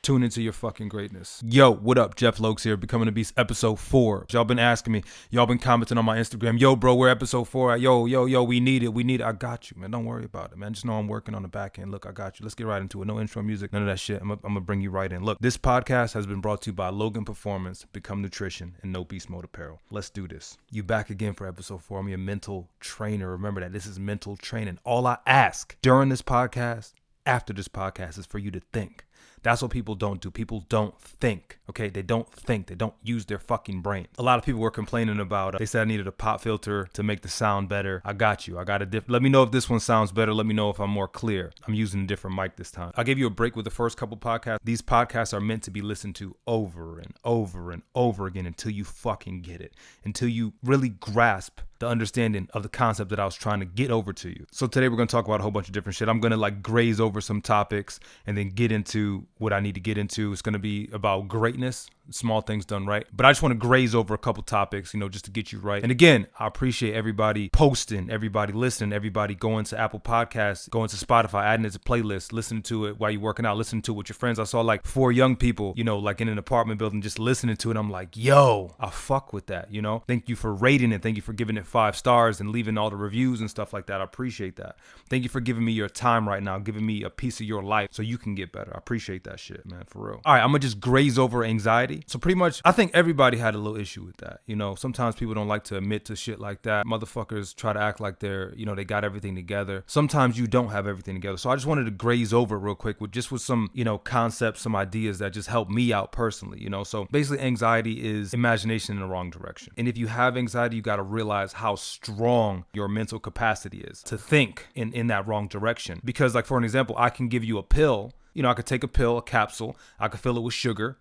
Tune into your fucking greatness. Yo, what up? Jeff Lokes here, Becoming a Beast, episode 4. Y'all been asking me. Y'all been commenting on my Instagram. Yo, bro, we're episode 4 at. Yo, we need it. I got you, man. Don't worry about it, man. Just know I'm working on the back end. Look, I got you. Let's get right into it. No intro music, none of that shit. I'm gonna bring you right in. Look, this podcast has been brought to you by Logan Performance, Become Nutrition, and No Beast Mode Apparel. Let's do this. You back again for episode 4. I'm your mental trainer. Remember that this is mental training. All I ask during this podcast, after this podcast, is for you to think. That's what people don't do. People don't think, okay? They don't think. They don't use their fucking brain. A lot of people were complaining about, they said I needed a pop filter to make the sound better. I got you. I got a let me know if this one sounds better. Let me know if I'm more clear. I'm using a different mic this time. I gave you a break with the first couple podcasts. These podcasts are meant to be listened to over and over and over again until you fucking get it, until you really grasp the understanding of the concept that I was trying to get over to you. So today we're going to talk about a whole bunch of different shit. I'm going to graze over some topics and then get into what I need to get into. It's going to be about greatness, small things done right. But I just want to graze over a couple topics, just to get you right. And again, I appreciate everybody posting, everybody listening, everybody going to Apple Podcasts, going to Spotify, adding it to playlists, listening to it while you're working out, listening to it with your friends. I saw 4 young people, in an apartment building, just listening to it. I'm like, yo, I fuck with that, Thank you for rating it. Thank you for giving it 5 stars and leaving all the reviews and stuff like that. I appreciate that. Thank you for giving me your time right now, giving me a piece of your life so you can get better. I appreciate that shit, man, for real. All right, I'm gonna just graze over anxiety. So pretty much, I think everybody had a little issue with that. Sometimes people don't like to admit to shit like that. Motherfuckers try to act like they're, they got everything together. Sometimes you don't have everything together. So I just wanted to graze over real quick with some, concepts, some ideas that just help me out personally, So basically, anxiety is imagination in the wrong direction. And if you have anxiety, you got to realize how strong your mental capacity is to think in that wrong direction. Because for an example, I can give you a pill. I could take a pill, a capsule. I could fill it with sugar,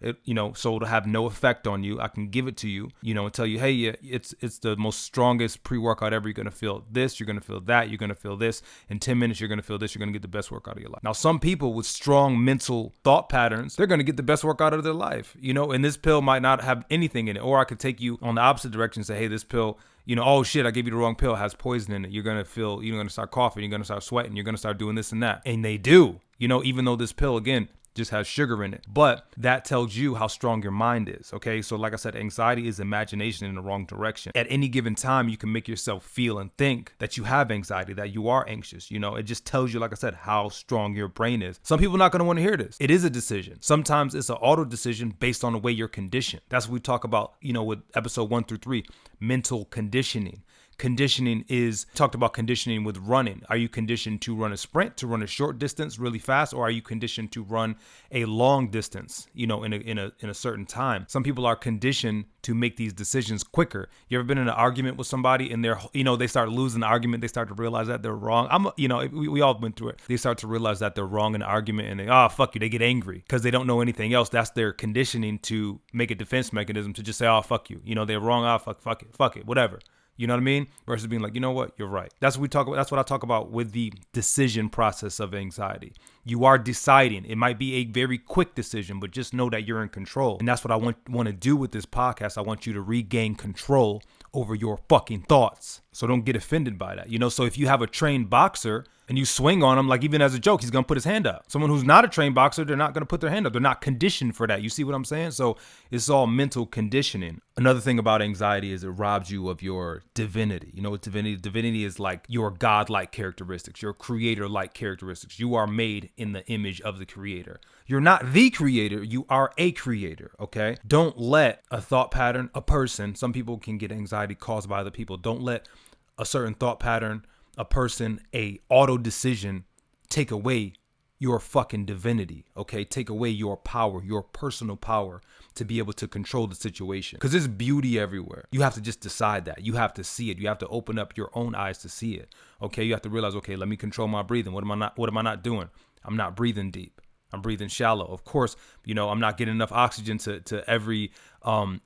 so it'll have no effect on you. I can give it to you, and tell you, hey, yeah, it's the most strongest pre-workout ever. You're going to feel this, you're going to feel that, you're going to feel this. In 10 minutes, you're going to feel this. You're going to get the best workout of your life. Now, some people with strong mental thought patterns, they're going to get the best workout of their life, and this pill might not have anything in it. Or I could take you on the opposite direction and say, hey, this pill, oh shit, I gave you the wrong pill, it has poison in it. You're going to start coughing, you're going to start sweating, you're going to start doing this and that. And they do, even though this pill, again, just has sugar in it. But that tells you how strong your mind is, okay? So like I said, anxiety is imagination in the wrong direction. At any given time, you can make yourself feel and think that you have anxiety, that you are anxious, It just tells you, like I said, how strong your brain is. Some people are not going to want to hear this. It is a decision. Sometimes it's an auto decision based on the way you're conditioned. That's what we talk about, with episode 1 through 3, mental conditioning. Conditioning is talked about conditioning with running. Are you conditioned to run a sprint, to run a short distance really fast, or are you conditioned to run a long distance, in a certain time? Some people are conditioned to make these decisions quicker. You ever been in an argument with somebody and they start losing the argument, they start to realize that they're wrong. We all went through it. They start to realize that they're wrong in an argument and fuck you, they get angry because they don't know anything else. That's their conditioning to make a defense mechanism to just say, fuck you. They're wrong, fuck it, whatever. You know what I mean? Versus being like, you know what? You're right. That's what we talk about. That's what I talk about with the decision process of anxiety. You are deciding. It might be a very quick decision, but just know that you're in control. And that's what I want to do with this podcast. I want you to regain control over your fucking thoughts. So don't get offended by that. So if you have a trained boxer and you swing on him, even as a joke, he's going to put his hand up. Someone who's not a trained boxer, they're not going to put their hand up. They're not conditioned for that. You see what I'm saying? So it's all mental conditioning. Another thing about anxiety is it robs you of your divinity. You know what divinity? Divinity is like your godlike characteristics, your creator-like characteristics. You are made in the image of the creator. You're not the creator, you are a creator, okay? Don't let a thought pattern, a person, some people can get anxiety caused by other people. Don't let a certain thought pattern, a person, a auto decision take away your fucking divinity, okay? Take away your power, your personal power to be able to control the situation. Because there's beauty everywhere. You have to just decide that. You have to see it. You have to open up your own eyes to see it, okay? You have to realize, okay, let me control my breathing. What am I not doing? I'm not breathing deep. I'm breathing shallow. Of course, I'm not getting enough oxygen to every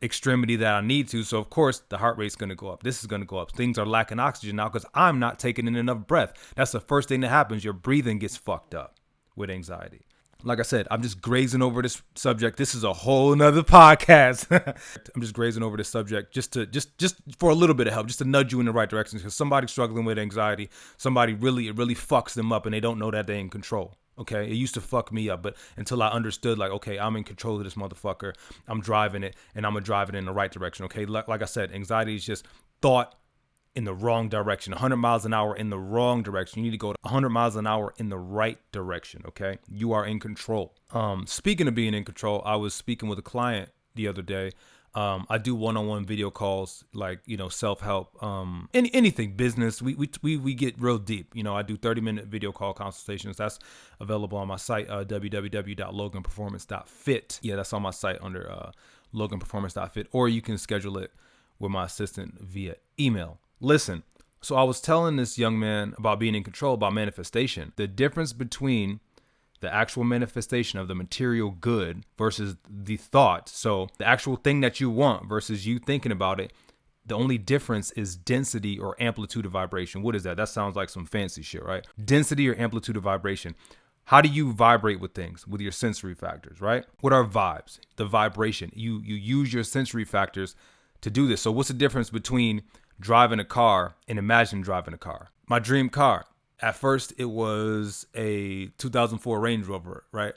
extremity that I need to. So of course the heart rate's going to go up. This is going to go up. Things are lacking oxygen now because I'm not taking in enough breath. That's the first thing that happens. Your breathing gets fucked up with anxiety. Like I said, I'm just grazing over this subject. This is a whole nother podcast. I'm just grazing over this subject just for a little bit of help, just to nudge you in the right direction. Because somebody's struggling with anxiety, somebody it really fucks them up and they don't know that they're in control. Okay, it used to fuck me up, but until I understood, like, okay, I'm in control of this motherfucker. I'm driving it, and I'm gonna drive it in the right direction. Okay, like I said, anxiety is just thought in the wrong direction. 100 miles an hour in the wrong direction. You need to go 100 miles an hour in the right direction. Okay, you are in control. Speaking of being in control, I was speaking with a client the other day. I do one-on-one video calls, like, self-help, anything business. We get real deep. I do 30-minute video call consultations. That's available on my site, www.loganperformance.fit. Yeah, that's on my site under loganperformance.fit, or you can schedule it with my assistant via email. Listen, so I was telling this young man about being in control, about manifestation. The difference between the actual manifestation of the material good versus the thought. So the actual thing that you want versus you thinking about it, the only difference is density or amplitude of vibration. What is that? That sounds like some fancy shit, right? Density or amplitude of vibration. How do you vibrate with things? With your sensory factors, right? What are vibes? The vibration. You use your sensory factors to do this. So what's the difference between driving a car and imagine driving a car? My dream car. At first, it was a 2004 Range Rover, right?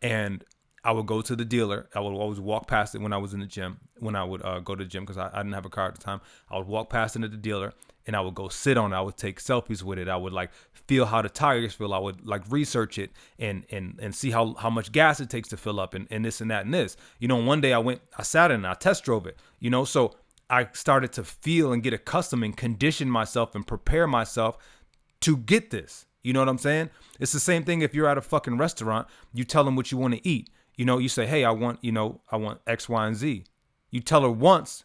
And I would go to the dealer. I would always walk past it when I was in the gym, when I would go to the gym, because I didn't have a car at the time. I would walk past it at the dealer, and I would go sit on it. I would take selfies with it. I would feel how the tires feel. I would research it and see how much gas it takes to fill up and this and that and this. One day I sat in it and I test drove it, so I started to feel and get accustomed and condition myself and prepare myself to get this. You know what I'm saying? It's the same thing if you're at a fucking restaurant, you tell them what you want to eat. You say, hey, I want X, Y, and Z. You tell him once,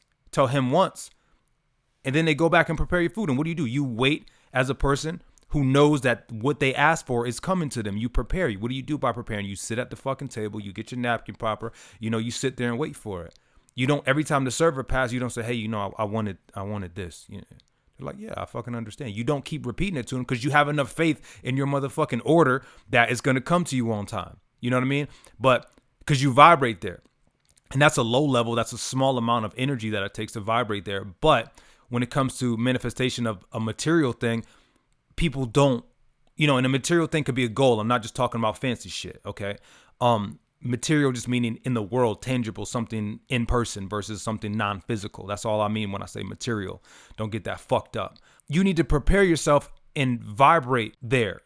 and then they go back and prepare your food. And what do? You wait as a person who knows that what they asked for is coming to them. You prepare. What do you do by preparing? You sit at the fucking table, you get your napkin proper, you sit there and wait for it. You don't, every time the server passes, you don't say, hey, I wanted this. They're like, yeah, I fucking understand. You don't keep repeating it to them because you have enough faith in your motherfucking order that it's going to come to you on time. You know what I mean? But because you vibrate there. And that's a low level. That's a small amount of energy that it takes to vibrate there. But when it comes to manifestation of a material thing, people don't, and a material thing could be a goal. I'm not just talking about fancy shit, okay? Material just meaning in the world, tangible, something in person versus something non-physical. That's all I mean when I say material. Don't get that fucked up. You need to prepare yourself and vibrate there.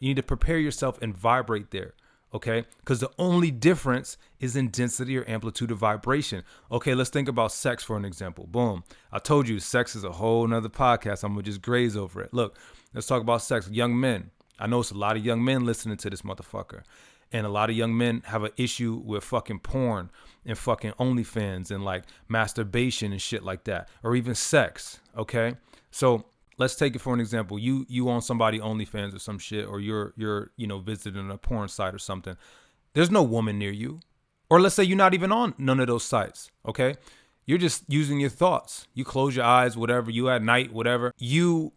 Okay? Because the only difference is in density or amplitude of vibration. Okay, let's think about sex for an example. Boom. I told you sex is a whole nother podcast. I'm going to just graze over it. Look, let's talk about sex. Young men. I know it's a lot of young men listening to this motherfucker. And a lot of young men have an issue with fucking porn and fucking OnlyFans and masturbation and shit like that, or even sex. Okay, so let's take it for an example. You on somebody OnlyFans or some shit, or you're visiting a porn site or something. There's no woman near you, or let's say you're not even on none of those sites. Okay, you're just using your thoughts. You close your eyes, whatever. You at night, whatever. You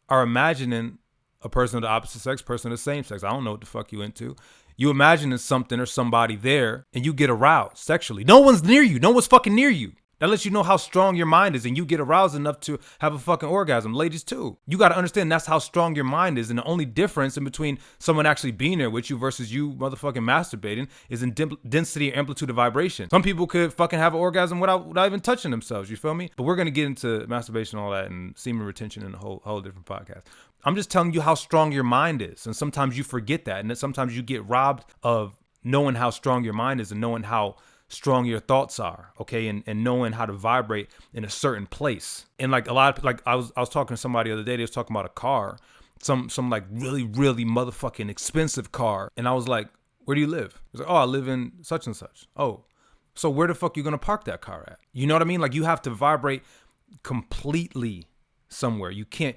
are imagining a person of the opposite sex, person of the same sex. I don't know what the fuck you into. You imagining something or somebody there and you get aroused sexually. No one's near you. No one's fucking near you. That lets you know how strong your mind is and you get aroused enough to have a fucking orgasm. Ladies too. You got to understand that's how strong your mind is. And the only difference in between someone actually being there with you versus you motherfucking masturbating is in density or amplitude of vibration. Some people could fucking have an orgasm without even touching themselves. You feel me? But we're going to get into masturbation and all that and semen retention in a whole different podcast. I'm just telling you how strong your mind is. And sometimes you forget that. And then sometimes you get robbed of knowing how strong your mind is and knowing how strong your thoughts are, okay, and knowing how to vibrate in a certain place. And a lot of I was talking to somebody the other day. They was talking about a car, some really really motherfucking expensive car, and I was like, "Where do you live?" He was like, "Oh, I live in such and such." Oh, so where the fuck you gonna park that car at? You know what I mean? You have to vibrate completely somewhere. You can't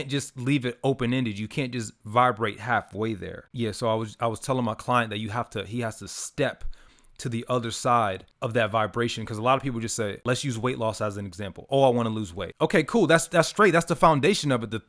just leave it open-ended. You can't just vibrate halfway there. Yeah. So I was telling my client that he has to step to the other side of that vibration, because a lot of people just say, let's use weight loss as an example. Oh, I want to lose weight. Okay, cool. That's straight. That's the foundation of it.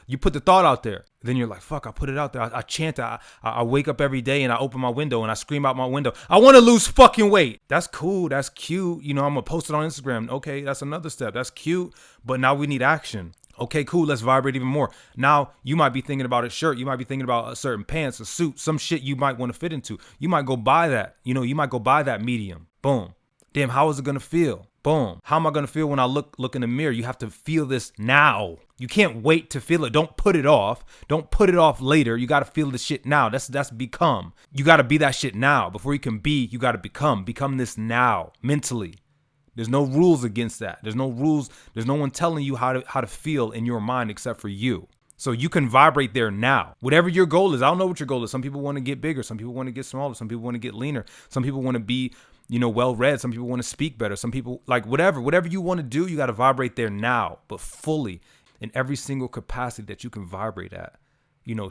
You put the thought out there. Then you're like, fuck, I put it out there. I chant it. I wake up every day and I open my window and I scream out my window, I want to lose fucking weight. That's cool. That's cute. I'm going to post it on Instagram. Okay, that's another step. That's cute. But now we need action. Okay, cool. Let's vibrate even more. Now you might be thinking about a shirt. You might be thinking about a certain pants, a suit, some shit you might want to fit into. You might go buy that. You might go buy that medium. Boom. Damn, how is it going to feel? Boom. How am I going to feel when I look in the mirror? You have to feel this now. You can't wait to feel it. Don't put it off. Don't put it off later. You got to feel the shit now. That's become. You got to be that shit now. Before you can be, you got to become. Become this now, mentally. There's no rules against that. There's no rules. There's no one telling you how to feel in your mind except for you. So you can vibrate there now. Whatever your goal is. I don't know what your goal is. Some people want to get bigger. Some people want to get smaller. Some people want to get leaner. Some people want to be, well-read. Some people want to speak better. Some people, like, whatever you want to do, you got to vibrate there now, but fully in every single capacity that you can vibrate at,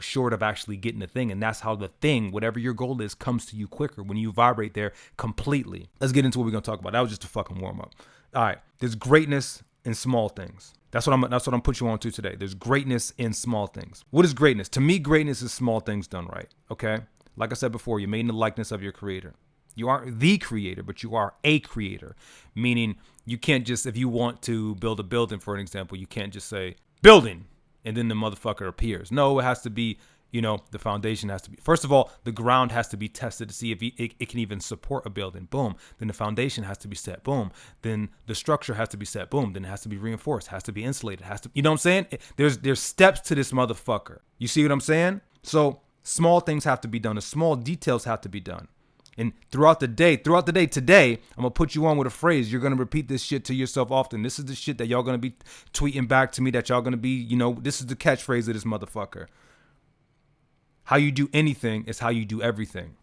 short of actually getting the thing. And that's how the thing, whatever your goal is, comes to you quicker when you vibrate there completely. Let's get into what we're going to talk about. That was just a fucking warm up. All right. There's greatness in small things. That's what I'm putting you on to today. There's greatness in small things. What is greatness? To me, greatness is small things done right. Okay. Like I said before, you're made in the likeness of your creator. You aren't the creator, but you are a creator, meaning you can't just, if you want to build a building, for an example, you can't just say building and then the motherfucker appears. No, it has to be, the foundation has to be, first of all, the ground has to be tested to see if it can even support a building. Boom. Then the foundation has to be set. Boom. Then the structure has to be set. Boom. Then it has to be reinforced, has to be insulated, has to, you know what I'm saying? There's steps to this motherfucker. You see what I'm saying? So small things have to be done. The small details have to be done. And throughout the day today, I'm going to put you on with a phrase. You're going to repeat this shit to yourself often. This is the shit that y'all going to be tweeting back to me, that y'all going to be, this is the catchphrase of this motherfucker. How you do anything is how you do everything.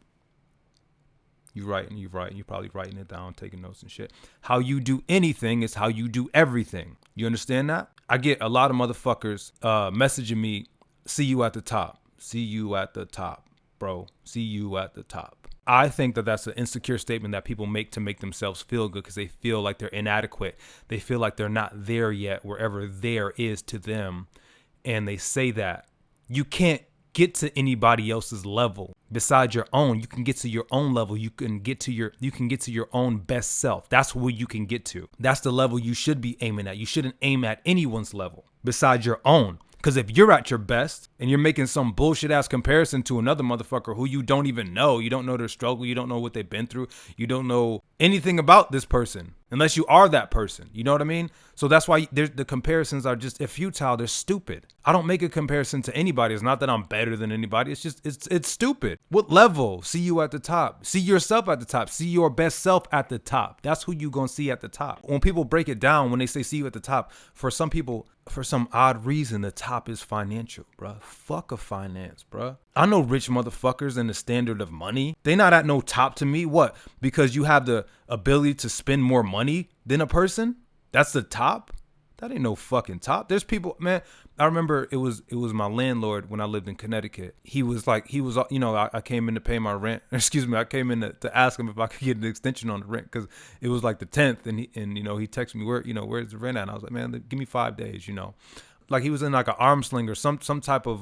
You're probably writing it down, taking notes and shit. How you do anything is how you do everything. You understand that? I get a lot of motherfuckers messaging me, see you at the top. See you at the top, bro. See you at the top. I think that that's an insecure statement that people make to make themselves feel good because they feel like they're inadequate. They feel like they're not there yet, wherever there is to them. And they say that. You can't get to anybody else's level besides your own. You can get to your own level. You can get to your own best self. That's where you can get to. That's the level you should be aiming at. You shouldn't aim at anyone's level besides your own. Because if you're at your best and you're making some bullshit ass comparison to another motherfucker who you don't even know, you don't know their struggle, you don't know what they've been through, you don't know anything about this person unless you are that person. You know what I mean? So that's why the comparisons are just futile. They're stupid. I don't make a comparison to anybody. It's not that I'm better than anybody. It's just, it's stupid. What level? See you at the top. See yourself at the top. See your best self at the top. That's who you gonna see at the top. When people break it down, when they say see you at the top, for some people, for some odd reason, the top is financial, bruh. Fuck a finance, bruh. I know rich motherfuckers in the standard of money. They not at no top to me. What? Because you have the ability to spend more money than a person? That's the top? That ain't no fucking top. There's people, man. I remember it was my landlord when I lived in Connecticut. He was, I came in to pay my rent. I came in to ask him if I could get an extension on the rent because it was like the 10th, and he texted me where's the rent at? And I was like, man, give me 5 days. Like he was in like an arm sling or some type of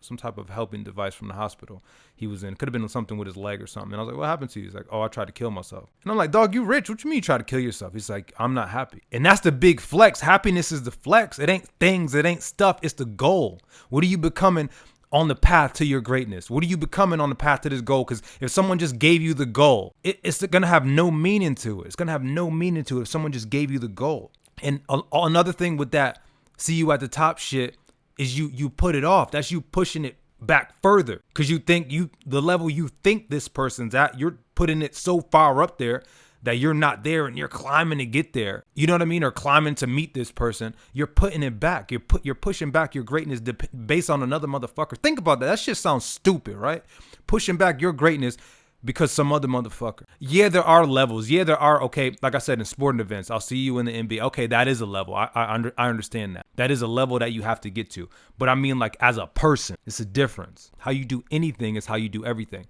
some type of helping device from the hospital he was in. Could have been something with his leg or something. And I was like, what happened to you? He's like, oh, I tried to kill myself. And I'm like, dog, you rich. What you mean you try to kill yourself? He's like, I'm not happy. And that's the big flex. Happiness is the flex. It ain't things. It ain't stuff. It's the goal. What are you becoming on the path to your greatness? What are you becoming on the path to this goal? Because if someone just gave you the goal, it's going to have no meaning to it. It's going to have no meaning to it if someone just gave you the goal. And another thing with that, see you at the top shit, is you put it off. That's you pushing it back further because you think the level you think this person's at, you're putting it so far up there that you're not there and you're climbing to get there. You know what I mean? Or climbing to meet this person. You're putting it back. You're pushing back your greatness based on another motherfucker. Think about that. That shit sounds stupid, right? Pushing back your greatness because some other motherfucker. Yeah, there are levels. Yeah, there are. Okay, like I said, in sporting events, I'll see you in the NBA. Okay, that is a level. I understand that. That is a level that you have to get to. But I mean, like, as a person, it's a difference. How you do anything is how you do everything.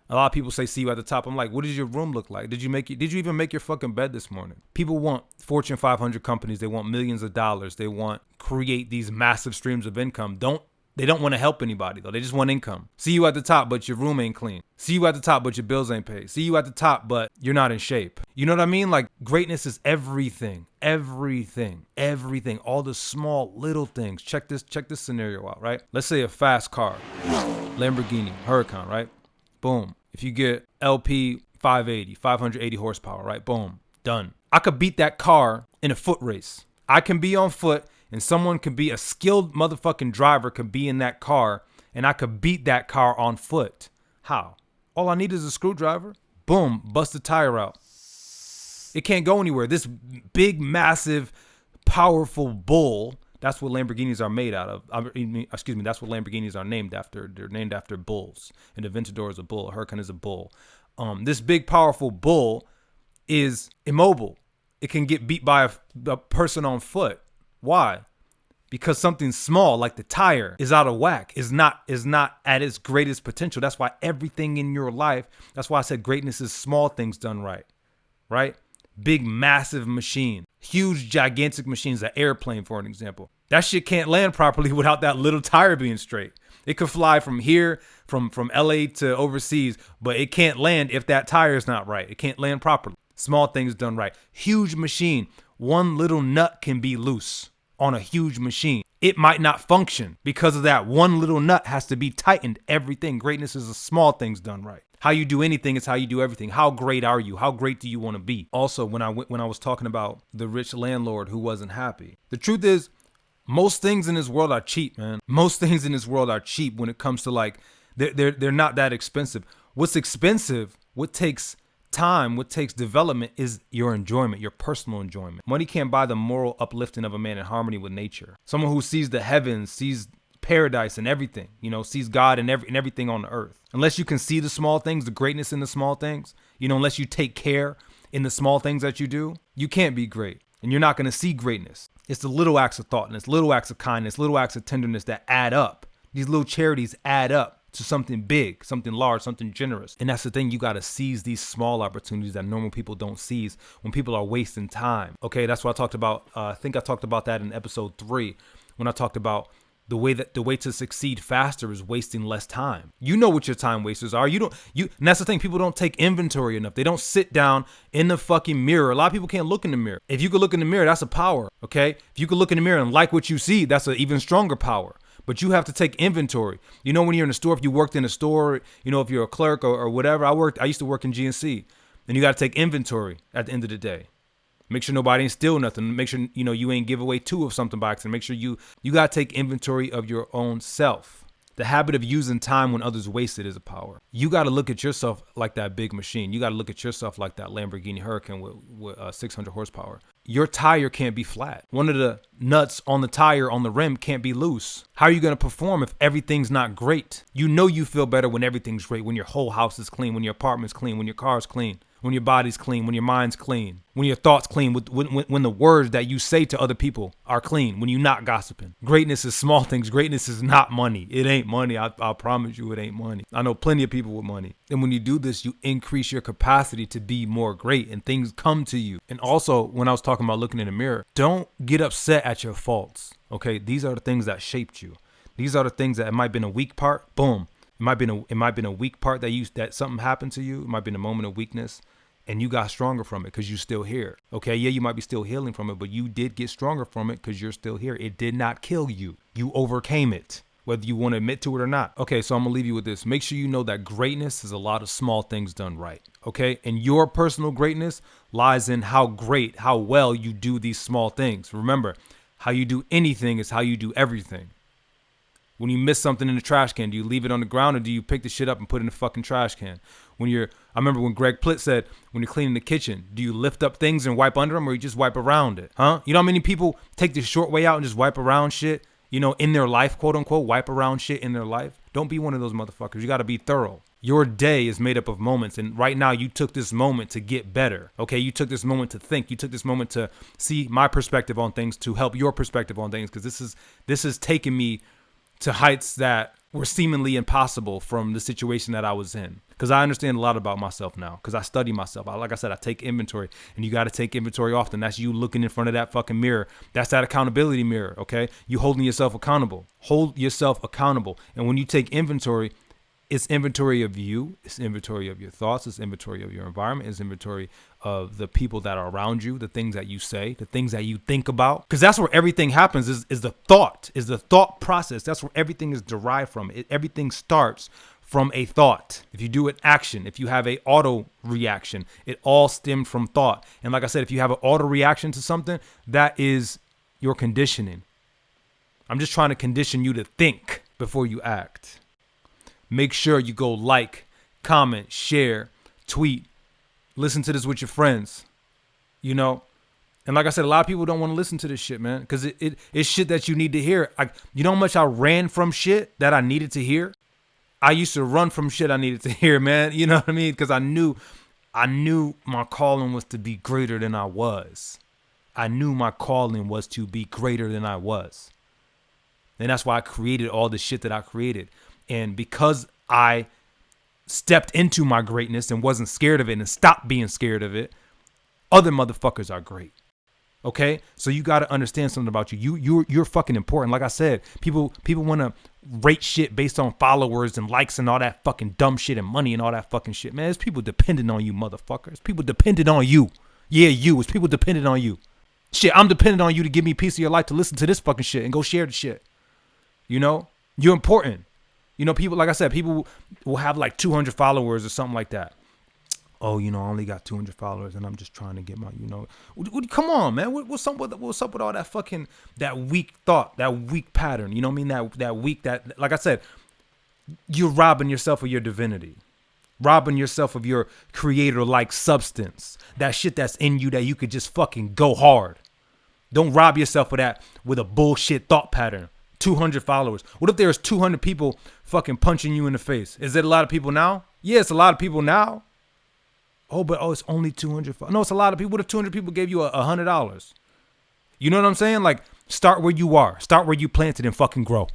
A lot of people say, see you at the top. I'm like, what does your room look like? Did you even make your fucking bed this morning? People want Fortune 500 companies. They want millions of dollars. They want create these massive streams of income. Don't They don't want to help anybody though. They just want income. See you at the top, but your room ain't clean. See you at the top, but your bills ain't paid. See you at the top, but you're not in shape. You know what I mean? Like greatness is everything, everything. All the small little things. Check this scenario out, right? Let's say a fast car, Lamborghini Huracan, right? Boom. If you get LP 580 horsepower, right? Boom, done. I could beat that car in a foot race. I can be on foot. And someone can be a skilled motherfucking driver, could be in that car, and I could beat that car on foot. How? All I need is a screwdriver. Boom, bust the tire out. It can't go anywhere. This big, massive, powerful bull, that's what Lamborghinis are made out of. That's what Lamborghinis are named after. They're named after bulls. An Aventador is a bull. A Huracan is a bull. This big, powerful bull is immobile. It can get beat by a person on foot. Why? Because something small like the tire is out of whack, is not at its greatest potential. That's why everything in your life, that's why I said greatness is small things done right, right? Big, massive machine, huge, gigantic machines, an airplane, for an example. That shit can't land properly without that little tire being straight. It could fly from here, from LA to overseas, but it can't land if that tire is not right. It can't land properly. Small things done right. Huge machine. One little nut can be loose on a huge machine. It might not function because of that. One little nut has to be tightened. Everything. Greatness is the small things done right. How you do anything is how you do everything. How great are you? How great do you want to be? Also, when I was talking about the rich landlord who wasn't happy, the truth is, most things in this world are cheap, man. Most things in this world are cheap when it comes to like, they're not that expensive. What's expensive, what takes time, what takes development is your enjoyment, your personal enjoyment. Money can't buy the moral uplifting of a man in harmony with nature. Someone who sees the heavens, sees paradise and everything, sees God and everything on the earth. Unless you can see the small things, the greatness in the small things, unless you take care in the small things that you do, you can't be great. And you're not going to see greatness. It's the little acts of thoughtfulness, little acts of kindness, little acts of tenderness that add up. These little charities add up to something big, something large, something generous. And that's the thing. You got to seize these small opportunities that normal people don't seize when people are wasting time. Okay, that's what I talked about. I think I talked about that in episode 3 when I talked about the way to succeed faster is wasting less time. You know what your time wasters are. And that's the thing. People don't take inventory enough. They don't sit down in the fucking mirror. A lot of people can't look in the mirror. If you could look in the mirror, that's a power. Okay. If you could look in the mirror and like what you see, that's an even stronger power. But you have to take inventory. When you're in a store, if you worked in a store, if you're a clerk or whatever, I used to work in GNC, and you got to take inventory at the end of the day. Make sure nobody ain't steal nothing. Make sure, you ain't give away 2 of something by accident. Make sure you got to take inventory of your own self. The habit of using time when others waste it is a power. You got to look at yourself like that big machine. You got to look at yourself like that Lamborghini Huracan with 600 horsepower. Your tire can't be flat. One of the nuts on the tire on the rim can't be loose. How are you going to perform if everything's not great? You feel better when everything's great, when your whole house is clean, when your apartment's clean, when your car's clean, when your body's clean, when your mind's clean, when your thoughts clean, when the words that you say to other people are clean, when you're not gossiping. Greatness is small things. Greatness is not money. It ain't money. I promise you it ain't money. I know plenty of people with money. And when you do this, you increase your capacity to be more great and things come to you. And also, when I was talking about looking in the mirror, don't get upset at your faults. Okay, these are the things that shaped you. These are the things that it might have been a weak part. Boom. It might have been a weak part that something happened to you. It might have been a moment of weakness, and you got stronger from it because you're still here. Okay, yeah, you might be still healing from it, but you did get stronger from it because you're still here. It did not kill you. You overcame it, whether you want to admit to it or not. Okay, so I'm gonna leave you with this. Make sure you know that greatness is a lot of small things done right. Okay, and your personal greatness lies in how well you do these small things. Remember, how you do anything is how you do everything. When you miss something in the trash can, do you leave it on the ground or do you pick the shit up and put it in the fucking trash can? I remember when Greg Plitt said, when you're cleaning the kitchen, do you lift up things and wipe under them or you just wipe around it? Huh? You know how many people take the short way out and just wipe around shit, in their life, quote unquote, wipe around shit in their life? Don't be one of those motherfuckers. You got to be thorough. Your day is made up of moments. And right now you took this moment to get better. Okay. You took this moment to think. You took this moment to see my perspective on things, to help your perspective on things. Cause this is taking me to heights that were seemingly impossible from the situation that I was in. Because I understand a lot about myself now. Because I study myself. Like I said, I take inventory. And you got to take inventory often. That's you looking in front of that fucking mirror. That's that accountability mirror, okay? You holding yourself accountable. Hold yourself accountable. And when you take inventory, it's inventory of you. It's inventory of your thoughts. It's inventory of your environment. It's inventory of the people that are around you, the things that you say, the things that you think about. Because that's where everything happens is the thought process. That's where everything is derived from. Everything starts from a thought. If you do an action, if you have a auto reaction, it all stemmed from thought. And like I said, if you have an auto reaction to something, that is your conditioning. I'm just trying to condition you to think before you act. Make sure you go like, comment, share, tweet, listen to this with your friends, you know? And like I said, a lot of people don't want to listen to this shit, man, because it's shit that you need to hear. You know how much I ran from shit that I needed to hear? I used to run from shit I needed to hear, man. You know what I mean? Because I knew my calling was to be greater than I was. I knew my calling was to be greater than I was. And that's why I created all the shit that I created. And because I stepped into my greatness and wasn't scared of it and stopped being scared of it, other motherfuckers are great. Okay? So you got to understand something about you. You're fucking important. Like I said, people want to rate shit based on followers and likes and all that fucking dumb shit and money and all that fucking shit. Man, there's people dependent on you, motherfuckers. People dependent on you. Yeah, you. It's people dependent on you. Shit, I'm dependent on you to give me a piece of your life to listen to this fucking shit and go share the shit. You know? You're important. You know, people, like I said, people will have like 200 followers or something like that. Oh, you know, I only got 200 followers and I'm just trying to get my, you know, come on, man. What's up with all that fucking, that weak thought, that weak pattern? You know what I mean? That weak, like I said, you're robbing yourself of your divinity, robbing yourself of your creator-like substance, that shit that's in you that you could just fucking go hard. Don't rob yourself of that with a bullshit thought pattern. 200 followers. What if there's 200 people fucking punching you in the face? Is it a lot of people now? Yeah, it's a lot of people now. But it's only 200. No, it's a lot of people. What if 200 people gave you $100? You know what I'm saying? Like, start where you are. Start where you planted and fucking grow.